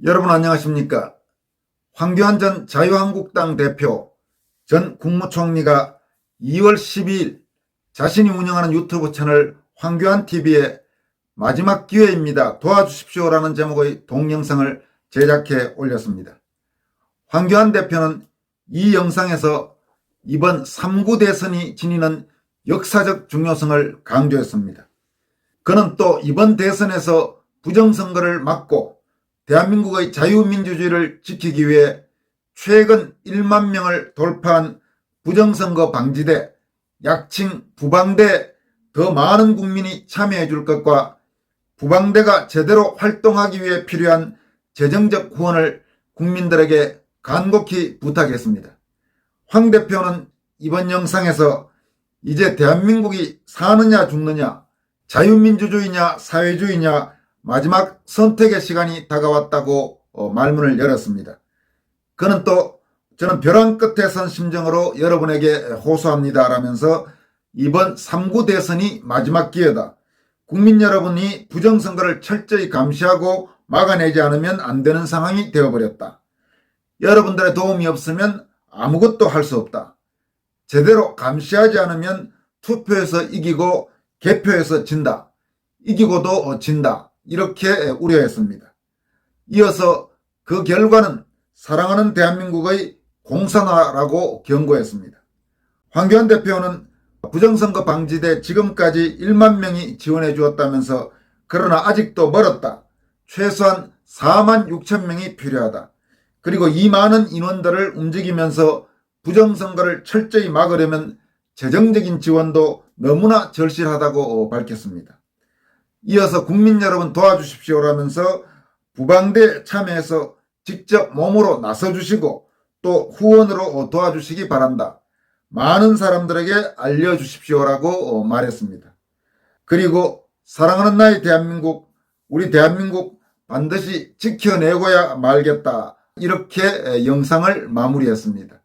여러분 안녕하십니까? 황교안 전 자유한국당 대표, 전 국무총리가 2월 12일 자신이 운영하는 유튜브 채널 황교안TV에 마지막 기회입니다. 도와주십시오라는 제목의 동영상을 제작해 올렸습니다. 황교안 대표는 이 영상에서 이번 3구 대선이 지니는 역사적 중요성을 강조했습니다. 그는 또 이번 대선에서 부정선거를 막고 대한민국의 자유민주주의를 지키기 위해 최근 1만 명을 돌파한 부정선거 방지대, 약칭 부방대에 더 많은 국민이 참여해 줄 것과 부방대가 제대로 활동하기 위해 필요한 재정적 후원을 국민들에게 간곡히 부탁했습니다. 황 대표는 이번 영상에서 이제 대한민국이 사느냐 죽느냐, 자유민주주의냐 사회주의냐 마지막 선택의 시간이 다가왔다고 말문을 열었습니다. 그는 또 저는 벼랑 끝에 선 심정으로 여러분에게 호소합니다 라면서 이번 3구 대선이 마지막 기회다. 국민 여러분이 부정선거를 철저히 감시하고 막아내지 않으면 안 되는 상황이 되어버렸다. 여러분들의 도움이 없으면 아무것도 할 수 없다. 제대로 감시하지 않으면 투표에서 이기고 개표에서 진다. 이기고도 진다. 이렇게 우려했습니다. 이어서 그 결과는 사랑하는 대한민국의 공산화라고 경고했습니다. 황교안 대표는 부정선거 방지대 지금까지 1만 명이 지원해 주었다면서 그러나 아직도 멀었다. 최소한 4만 6천 명이 필요하다. 그리고 이 많은 인원들을 움직이면서 부정선거를 철저히 막으려면 재정적인 지원도 너무나 절실하다고 밝혔습니다. 이어서 국민 여러분 도와주십시오라면서 부방대 참여해서 직접 몸으로 나서주시고 또 후원으로 도와주시기 바란다. 많은 사람들에게 알려주십시오라고 말했습니다. 그리고 사랑하는 나의 대한민국, 우리 대한민국 반드시 지켜내고야 말겠다. 이렇게 영상을 마무리했습니다.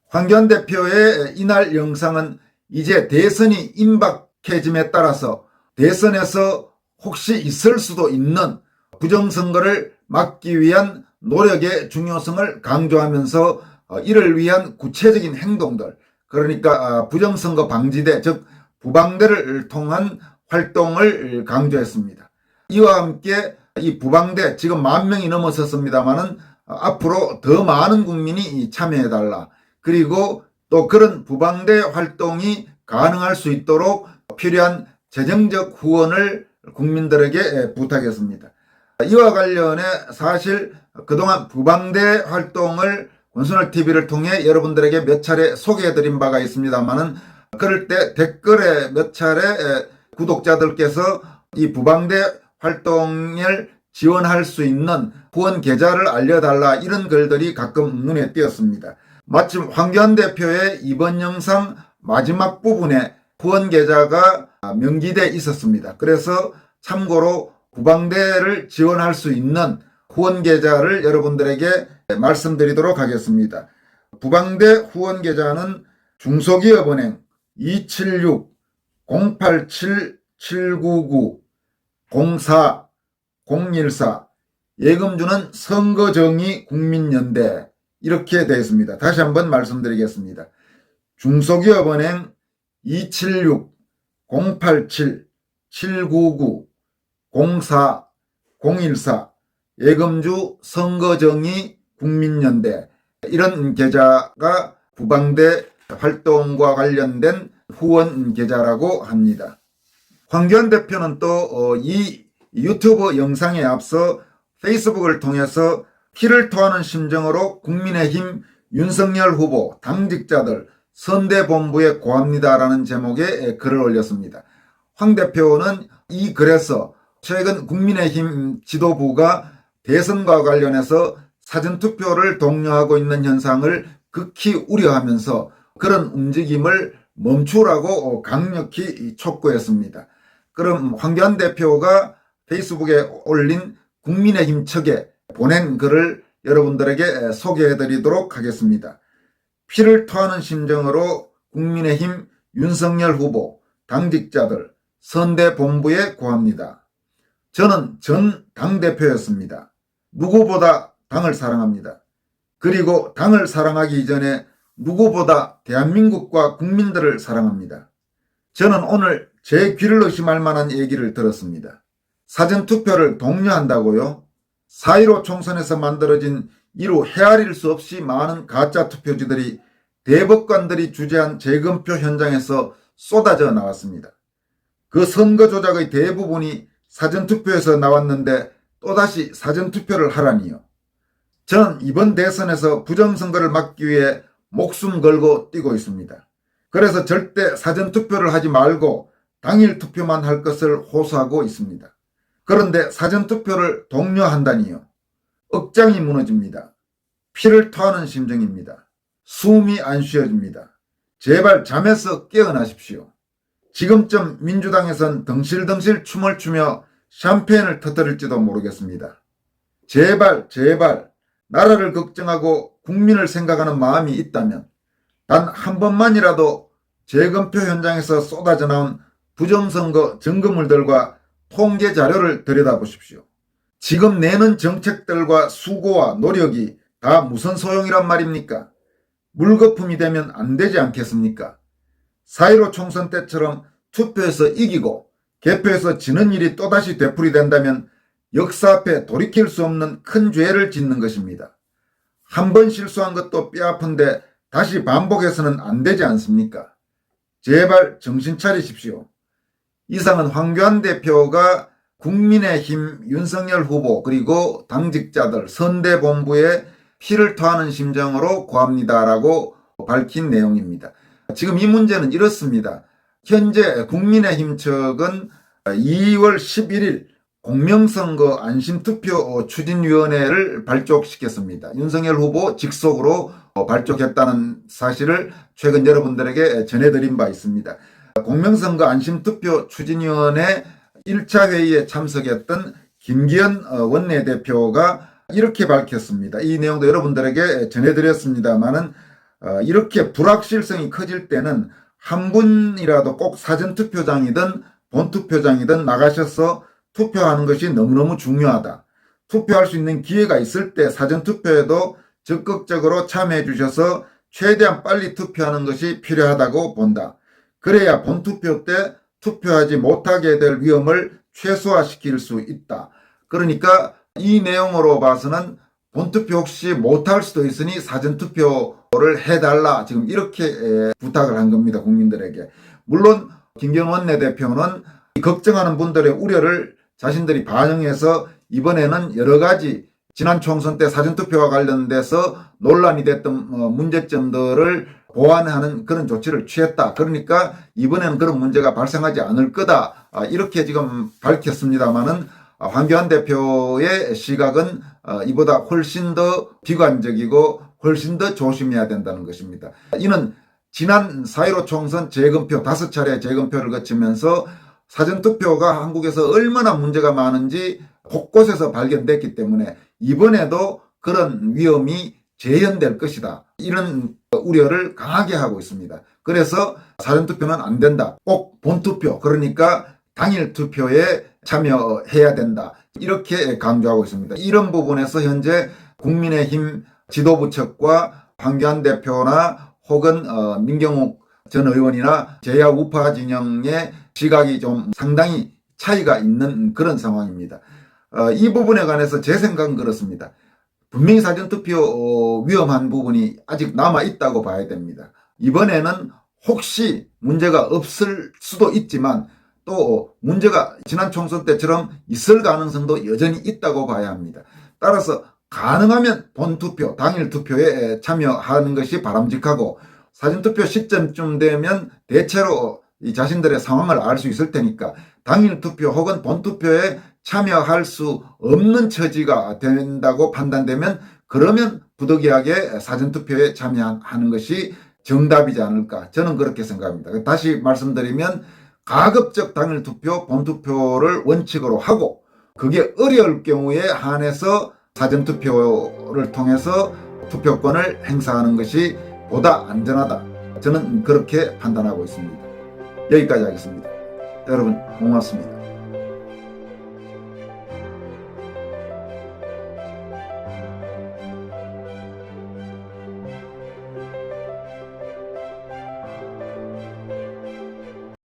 황교안 대표의 이날 영상은 이제 대선이 임박해짐에 따라서 대선에서 혹시 있을 수도 있는 부정선거를 막기 위한 노력의 중요성을 강조하면서 이를 위한 구체적인 행동들, 그러니까 부정선거 방지대, 즉 부방대를 통한 활동을 강조했습니다. 이와 함께 이 부방대 지금 1만 명이 넘어섰습니다마는 앞으로 더 많은 국민이 참여해달라. 그리고 또 그런 부방대 활동이 가능할 수 있도록 필요한 재정적 후원을 국민들에게 부탁했습니다. 이와 관련해 사실 그동안 부방대 활동을 권순월TV를 통해 여러분들에게 몇 차례 소개해드린 바가 있습니다만은 그럴 때 댓글에 몇 차례 구독자들께서 이 부방대 활동을 지원할 수 있는 후원 계좌를 알려달라 이런 글들이 가끔 눈에 띄었습니다. 마침 황교안 대표의 이번 영상 마지막 부분에 후원 계좌가 명기돼 있었습니다. 그래서 참고로 부방대를 지원할 수 있는 후원 계좌를 여러분들에게 말씀드리도록 하겠습니다. 부방대 후원 계좌는 중소기업은행 276-087-799-04-014 예금주는 선거정의 국민연대 이렇게 되어 있습니다. 다시 한번 말씀드리겠습니다. 중소기업은행 276-087-799-04-014 예금주 선거정의 국민연대 이런 계좌가 부방대 활동과 관련된 후원 계좌라고 합니다. 황교안 대표는 또 이 유튜브 영상에 앞서 페이스북을 통해서 피를 토하는 심정으로 국민의힘 윤석열 후보 당직자들 선대본부에 고합니다라는 제목의 글을 올렸습니다. 황 대표는 이 글에서 최근 국민의힘 지도부가 대선과 관련해서 사전투표를 독려하고 있는 현상을 극히 우려하면서 그런 움직임을 멈추라고 강력히 촉구했습니다. 그럼 황교안 대표가 페이스북에 올린 국민의힘 측에 보낸 글을 여러분들에게 소개해드리도록 하겠습니다. 피를 토하는 심정으로 국민의힘 윤석열 후보 당직자들 선대본부에 고합니다. 저는 전 당대표였습니다. 누구보다 당을 사랑합니다. 그리고 당을 사랑하기 이전에 누구보다 대한민국과 국민들을 사랑합니다. 저는 오늘 제 귀를 의심할 만한 얘기를 들었습니다. 사전투표를 독려한다고요? 4.15 총선에서 만들어진 이루 헤아릴 수 없이 많은 가짜 투표지들이 대법관들이 주재한 재검표 현장에서 쏟아져 나왔습니다. 그 선거 조작의 대부분이 사전투표에서 나왔는데 또다시 사전투표를 하라니요. 저는 이번 대선에서 부정선거를 막기 위해 목숨 걸고 뛰고 있습니다. 그래서 절대 사전투표를 하지 말고 당일 투표만 할 것을 호소하고 있습니다. 그런데 사전투표를 독려한다니요. 억장이 무너집니다. 피를 토하는 심정입니다. 숨이 안 쉬어집니다. 제발 잠에서 깨어나십시오. 지금쯤 민주당에선 덩실덩실 춤을 추며 샴페인을 터뜨릴지도 모르겠습니다. 제발 나라를 걱정하고 국민을 생각하는 마음이 있다면 단 한 번만이라도 재검표 현장에서 쏟아져 나온 부정선거 증거물들과 통계 자료를 들여다보십시오. 지금 내는 정책들과 수고와 노력이 다 무슨 소용이란 말입니까? 물거품이 되면 안 되지 않겠습니까? 4.15 총선 때처럼 투표에서 이기고 개표에서 지는 일이 또다시 되풀이된다면 역사 앞에 돌이킬 수 없는 큰 죄를 짓는 것입니다. 한 번 실수한 것도 뼈아픈데 다시 반복해서는 안 되지 않습니까? 제발 정신 차리십시오. 이상은 황교안 대표가 국민의힘 윤석열 후보 그리고 당직자들 선대본부에 피를 토하는 심정으로 고합니다라고 밝힌 내용입니다. 지금 이 문제는 이렇습니다. 현재 국민의힘 측은 2월 11일 공명선거 안심투표 추진위원회를 발족시켰습니다. 윤석열 후보 직속으로 발족했다는 사실을 최근 여러분들에게 전해드린 바 있습니다. 공명선거 안심투표 추진위원회 1차 회의에 참석했던 김기현 원내대표가 이렇게 밝혔습니다. 이 내용도 여러분들에게 전해드렸습니다만은 이렇게 불확실성이 커질 때는 한 분이라도 꼭 사전투표장이든 본투표장이든 나가셔서 투표하는 것이 너무너무 중요하다. 투표할 수 있는 기회가 있을 때 사전투표에도 적극적으로 참여해 주셔서 최대한 빨리 투표하는 것이 필요하다고 본다. 그래야 본투표 때 투표하지 못하게 될 위험을 최소화시킬 수 있다. 그러니까 이 내용으로 봐서는 본투표 혹시 못할 수도 있으니 사전투표를 해달라. 지금 이렇게 부탁을 한 겁니다. 국민들에게. 물론 김기현 원내대표는 걱정하는 분들의 우려를 자신들이 반영해서 이번에는 여러 가지 지난 총선 때 사전투표와 관련돼서 논란이 됐던 문제점들을 보완하는 그런 조치를 취했다. 그러니까 이번에는 그런 문제가 발생하지 않을 거다. 이렇게 지금 밝혔습니다마는 황교안 대표의 시각은 이보다 훨씬 더 비관적이고 훨씬 더 조심해야 된다는 것입니다. 이는 지난 4.15 총선 재검표 5차례 재검표를 거치면서 사전투표가 한국에서 얼마나 문제가 많은지 곳곳에서 발견됐기 때문에 이번에도 그런 위험이 재현될 것이다. 이런 우려를 강하게 하고 있습니다. 그래서 사전투표는 안 된다. 꼭 본투표, 그러니까 당일 투표에 참여해야 된다. 이렇게 강조하고 있습니다. 이런 부분에서 현재 국민의힘 지도부 측과 황교안 대표나 혹은 민경욱 전 의원이나 제야 우파 진영의 시각이 좀 상당히 차이가 있는 그런 상황입니다. 이 부분에 관해서 제 생각은 그렇습니다. 분명히 사전투표 위험한 부분이 아직 남아있다고 봐야 됩니다. 이번에는 혹시 문제가 없을 수도 있지만 또 문제가 지난 총선 때처럼 있을 가능성도 여전히 있다고 봐야 합니다. 따라서 가능하면 본투표, 당일 투표에 참여하는 것이 바람직하고 사전투표 시점쯤 되면 대체로 이 자신들의 상황을 알 수 있을 테니까 당일 투표 혹은 본투표에 참여할 수 없는 처지가 된다고 판단되면 그러면 부득이하게 사전투표에 참여하는 것이 정답이지 않을까 저는 그렇게 생각합니다. 다시 말씀드리면 가급적 당일 투표, 본투표를 원칙으로 하고 그게 어려울 경우에 한해서 사전투표를 통해서 투표권을 행사하는 것이 보다 안전하다. 저는 그렇게 판단하고 있습니다. 여기까지 하겠습니다. 여러분 고맙습니다.